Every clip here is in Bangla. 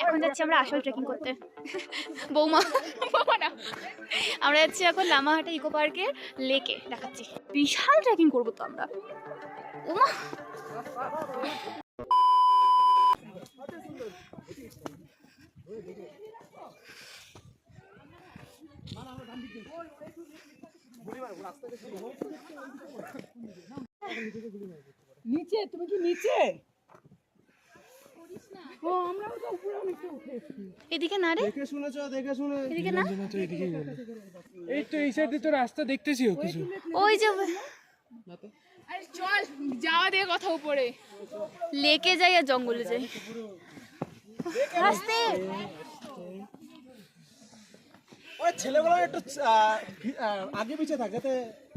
এখন যাচ্ছি আমরা আসল ট্রেকিং করতে। বৌমা বৌমা না, আমরা যাচ্ছি এখন লামাহাটা ইকো পার্কের লেকে। দেখাচ্ছি, বিশাল ট্রেকিং করবো তো আমরা। ওমা নিচে, তুমি কি নিচে? ও আমরা তো উপরে অনেকটা উঠেছি। এদিকে না রে, দেখে শুনেছো, দেখে শুনে এদিকে না, এই তো এই সাইডে তো রাস্তা দেখতেছিও কিছু। ওই যে আরে চল যাওয়া দিয়ে কথা উপরে। লেকে যাই আর জঙ্গলে যাই। আস্তে ওই ছেলেগুলো একটু আগে পিছে থাকে যাতে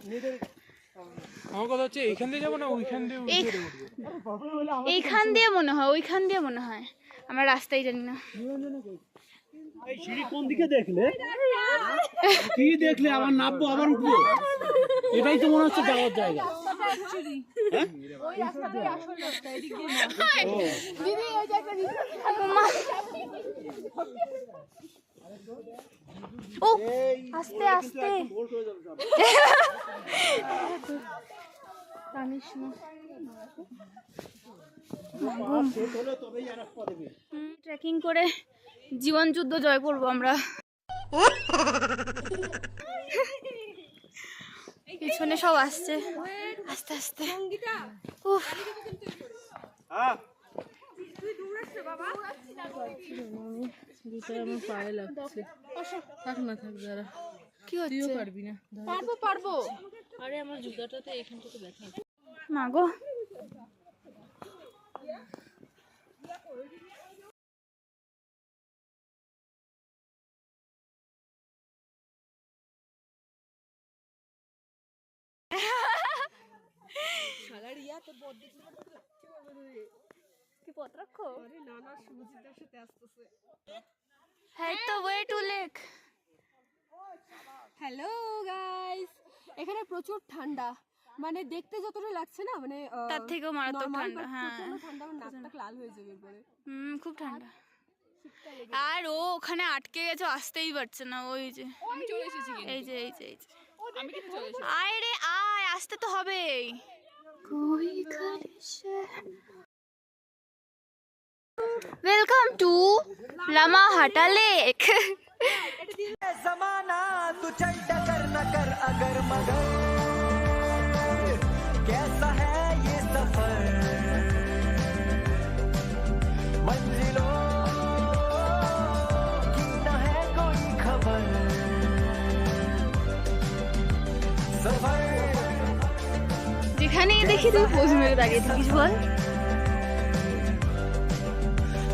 নিজেদের। আমার কথা হচ্ছে এইখান দিয়ে যাবো না ওইখান দিয়ে এইখান দিয়ে মনে হয়, ওইখান দিয়ে মনে হয়, আমরা রাস্তাই জানি না। এই সিঁড়ি কোন দিকে দেখলে? কি দেখলে? আবার নামবো আবার উঠবো, এটাই তো মনে হচ্ছে যাওয়ার জায়গা। ও আস্তে আস্তে ট্রেকিং করে জীবন যুদ্ধ জয় করবো আমরা। পিছনে সব আসছে আস্তে আস্তে। উফ আমার পায়ে লাগছে। থাক না থাক যারা, কি হচ্ছে? পারবি না? পারবো পারবো। আরে আমার জুতাটাতে এখান থেকে ব্যথা। মা গো, কি পথ রাখো? হ্যাঁ তো way to lake. Hello guys, এখানে প্রচুর ঠান্ডা, মানে দেখতে যতটা লাগছে না, মানে তার থেকেও মারাত্মক normal, ঠান্ডা। but হ্যাঁ প্রচন্ড ঠান্ডা, আমার নাকটা লাল হয়ে যাবে এরপরে। খুব ঠান্ডা। আর ও ওখানে আটকে গেছে, আসতেই পারছে না। ওই যে আমি চলে এসেছি। এই যে এই যে এই যে আমি কিন্তু চলে এসেছি। আয় রে আয়, আসতে তো হবেই। Welcome to Lamahatta lake. जमाना तू चल डगर न कर अगर मगर कैसा है ये सफर मंजिलों की न है कोई खबर सफर যেখানেই দেখি তুই পোজ মেরে দাঁড়িয়ে থাকিস বল।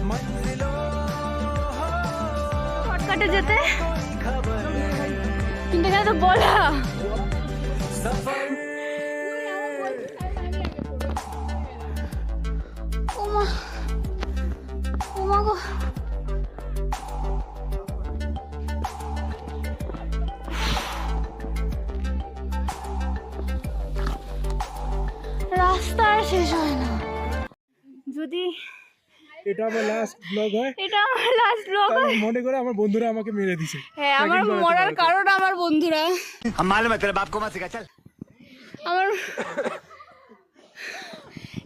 मंजिलों শর্টকাটে যেতে खबर কিন্তু এখানে তো বলা। सफर ওমা ওমা গো, রাস্তা আর শেষ হয় না। যদি এটা আমার লাস্ট ব্লগ হয়, এটা আমার লাস্ট ব্লগ তাই হয়। মনে করে আমার বন্ধুরা আমাকে মেরে দিছে। হ্যাঁ, আমার মরার কারণ আমার বন্ধুরা। हम मालूम है तेरे बाप को मत सिखा चल আমার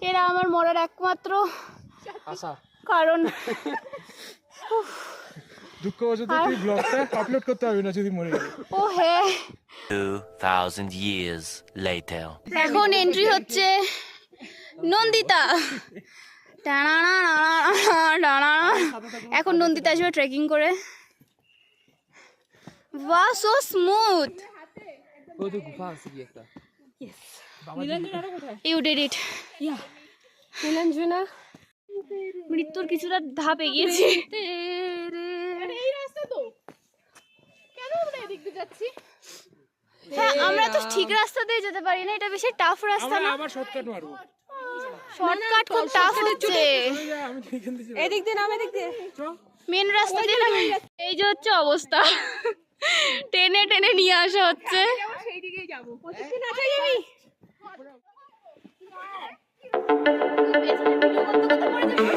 এরা আমার মরার একমাত্র আশা কারণ। দুঃখবশত তুই ব্লগটা আপলোড করতে পারবি না যদি মরে গেলে। ও হ্যাঁ, 2000 years later. এখন এন্ট্রি হচ্ছে নন্দিতা। এখন নন্দিতা আসবে ট্রেকিং করে। বাহ, so smooth. You did it. Nilanjana, মৃত্যুর কিছুটা ধাপ এগিয়েছি। এই রাস্তা তো কেন আমরা এদিক দিয়ে যাচ্ছি? হ্যাঁ, আমরা তো ঠিক রাস্তা দিয়ে যেতে পারি না, এটা বেশি টাফ রাস্তা আমরা না। আবার শর্টকাট মারবো। শর্টকাট খুব টাফ হচ্ছে। আমি তো এখান থেকে এদিক দিয়ে নাম, এদিক দিয়ে মেন রাস্তা দিয়ে না। এই যে হচ্ছে অবস্থা, টেনে টেনে নিয়ে আসা হচ্ছে। সেই দিকেই যাবো। পেছনে ভিডিও করতে করতে পড়ে যাবে।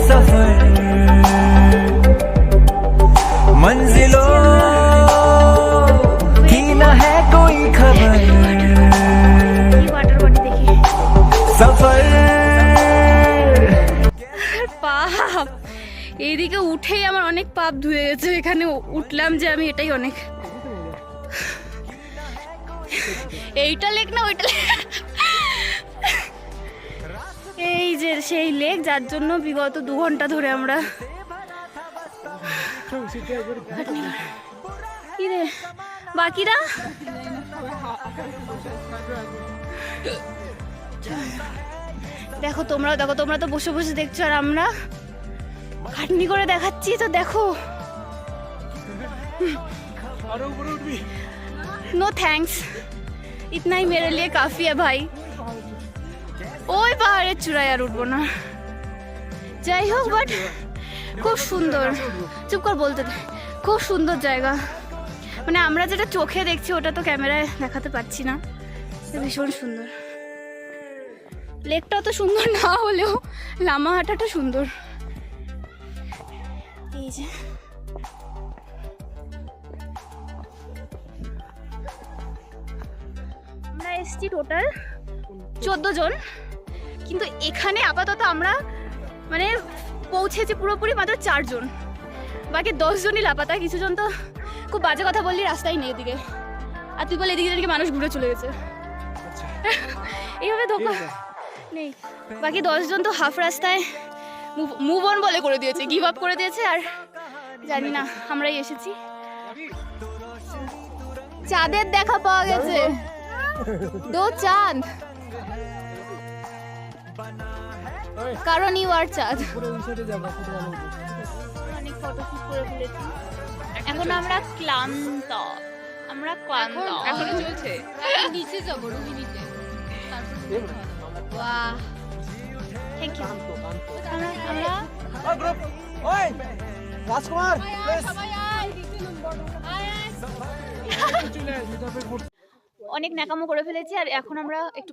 सफर मंजिलों की न है कोई खबर কি ওয়াটার বডি দেখি सफर পাপ এইদিকে উঠেই আমার অনেক পাপ ধুয়ে গেছে এখানে উঠলাম যে আমি এটাই অনেক এইটা লেক না ওইটা লেক এই যে সেই লেক যার জন্য বিগত 2 ঘন্টা ধরে আমরা কি রে বাকিরা দেখো তোমরা তো বসে বসে দেখছো আর আমরা খাটনি করে দেখাচ্ছি তো দেখো नो थैंक्स इतना ही मेरे लिए काफी है भाई ওই পাহাড়ের চূড়ায় আর উঠবো না যাই হোক বাট খুব সুন্দর চুপ কর বলতে দে খুব সুন্দর জায়গা মানে আমরা যেটা চোখে দেখছি ওটা তো ক্যামেরায় দেখাতে পাচ্ছি না ভীষণ সুন্দর লেকটাও তো সুন্দর না হলেও লামাহাটাটা সুন্দর এই যে আমরা এসছি টোটাল 14 জন কিন্তু এখানে আপাতত আমরা মানে পৌঁছেছি পুরোপুরি মাত্র 4 জন বাকি 10 জনই লাপাতা কিছু জন তো খুব বাজে কথা বললি রাস্তায় নেই এদিকে আর তুই বলে এদিকে মানুষ ঘুরে চলে গেছে এইভাবে ধোকা নেই বাকি 10 জন তো হাফ রাস্তায় মুভ অন বলে করে দিয়েছে গিভ আপ করে দিয়েছে আর জানি না আমরাই এসেছি চাঁদের দেখা পাওয়া গেছে 2 চাঁদ কারণ ইউ আর চাঁদ অনেক ফটোশুট করে ফেলেছি এখন আমরা ক্লান্ত এখনো চলছে নিচে যাবো রোহিণীতে বাহ থ্যাংক ইউ আমরা রাজকুমার অনেক ন্যাকামো করে ফেলেছি আর এখন আমরা একটু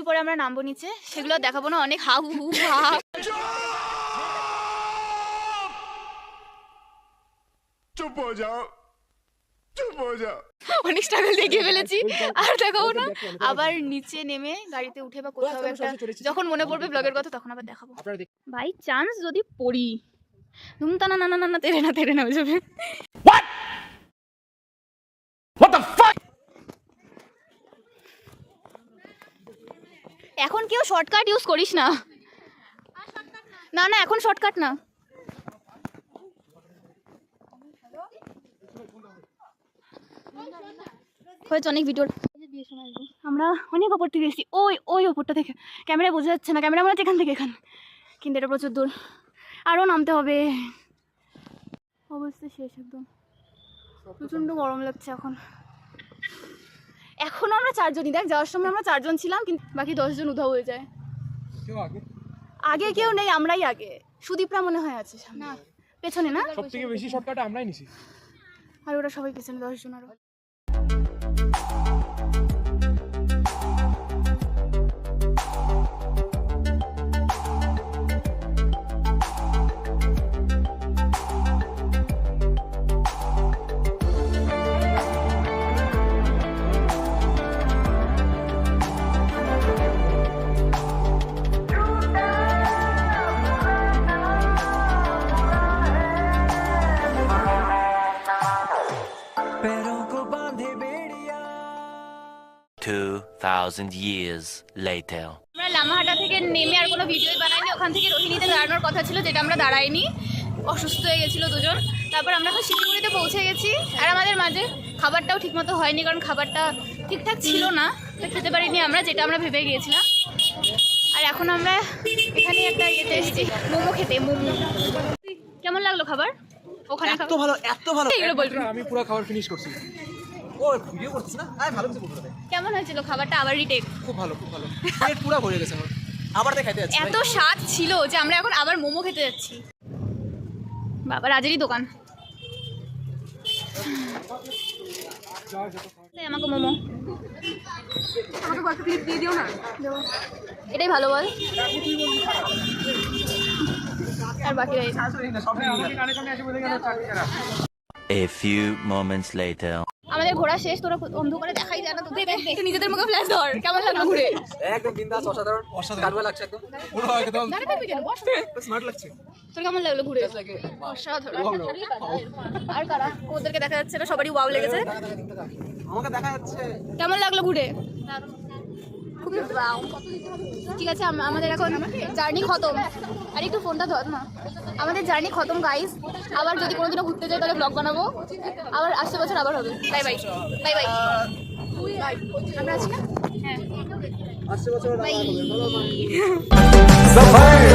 পরে আমরা নামবো নিচে সেগুলো দেখাবো না অনেক হা হু হা चुप हो जाओ অনেক স্ট্রাগল দেখিয়ে ফেলেছি আর দেখাবো না আবার নিচে নেমে গাড়িতে উঠে বা কোথাও একটা যখন মনে পড়বে ব্লগের কথা তখন আবার দেখাবো বাই চান্স যদি পড়ি ধুমতা না না না না তেরে না হয়ে যাবে এখন কেউ শর্টকাট ইউজ করিস না না এখন শর্টকাট না হয়েছে অনেক ভিডিওর আমরা অনেক ওপর থেকে এসেছি ওই ওপরটা থেকে ক্যামেরায় বোঝা যাচ্ছে না ক্যামেরা মনে হচ্ছে এখান থেকে এখানে কিন্তু এটা প্রচুর দূর আরও নামতে হবে অবস্থা শেষ একদম প্রচণ্ড গরম লাগছে এখনও আমরা 4 জনই দেখ যাওয়ার সময় আমরা 4 জন ছিলাম কিন্তু বাকি 10 জন উধাও হয়ে যায় আগে কেউ নেই আমরাই আগে সুদীপরা মনে হয় আছে সামনে পেছনে না সবথেকে বেশি শর্টকাট আমরাই নিছি আর ওরা সবাই পেছনে 10 জন আরো पैरों को बांधे बेड़िया 2,000 years later. আমরা লামাহাটা থেকে নেমে আর কোনো ভিডিও বানাইনি ওখান থেকে রোহিণীতে দাঁড়ানোর কথা ছিল যেটা আমরা দাঁড়াইনি অসুস্থ হয়ে গেছিলো 2 জন তারপর আমরা এখন শিলিগুড়িতে পৌঁছে গেছি আর আমাদের মাঝে খাবারটাও ঠিকমতো হয়নি কারণ খাবারটা ঠিকঠাক ছিল না তো খেতে পারিনি আমরা যেটা আমরা ভেবে গিয়েছিলাম আর এখন আমরা এখানে একটা ইয়েতে এসেছি মোমো খেতে মোমো কেমন লাগলো খাবার ওখানে এত ভালো এগুলো বলবি আমি পুরো খাবার ফিনিশ করছি ও ভিডিও করতেছ না আই ভালো কিছু বলতে কেমন হয়েছিল খাবারটা আবার রিটেক খুব ভালো পেট পুরো ভরে গেছে আমার আবার দেখাইতে যাচ্ছি এত স্বাদ ছিল যে আমরা এখন আবার মোমো খেতে যাচ্ছি বাবা রাজেরই দোকান এই আমাকে মোমো আমাকে কয়েকটা ক্লিপ দিয়ে দিও না। এটাই ভালো বল আর বাকি রয়েছে A few moments later. আমাদের ঘোরা শেষ, তোরা অন্ধকারে দেখাই যায় না, তোদের একটু নিজেদের মুখে ফ্ল্যাশ ধর। কেমন লাগলো ঘুরে? একদম বিন্দাস, অসাধারণ কারবা লাগছে একদম পুরো একদম দাঁড়িয়ে থাকবি কেন? বস। স্মার্ট লাগছে। তোর কেমন লাগলো ঘুরে? অসাধারণ। আর কারা ওদেরকে দেখা যাচ্ছে না, সবারই ওয়াও লেগেছে। আমাকে দেখা যাচ্ছে। কেমন লাগলো ঘুরে? খুবই ওয়াও। ঠিক আছে, আমাদের এখন জার্নি খতম। আর একটু ফোনটা ধর না। আমাদের জার্নি খতম গাইস। আবার যদি কোনোদিনও ঘুরতে যাই তাহলে ব্লগ বানাবো। আবার আসছে বছর আবার হবে। Bye bye bye bye. আমরা আছি না? হ্যাঁ আসছে বছর বাই। सफर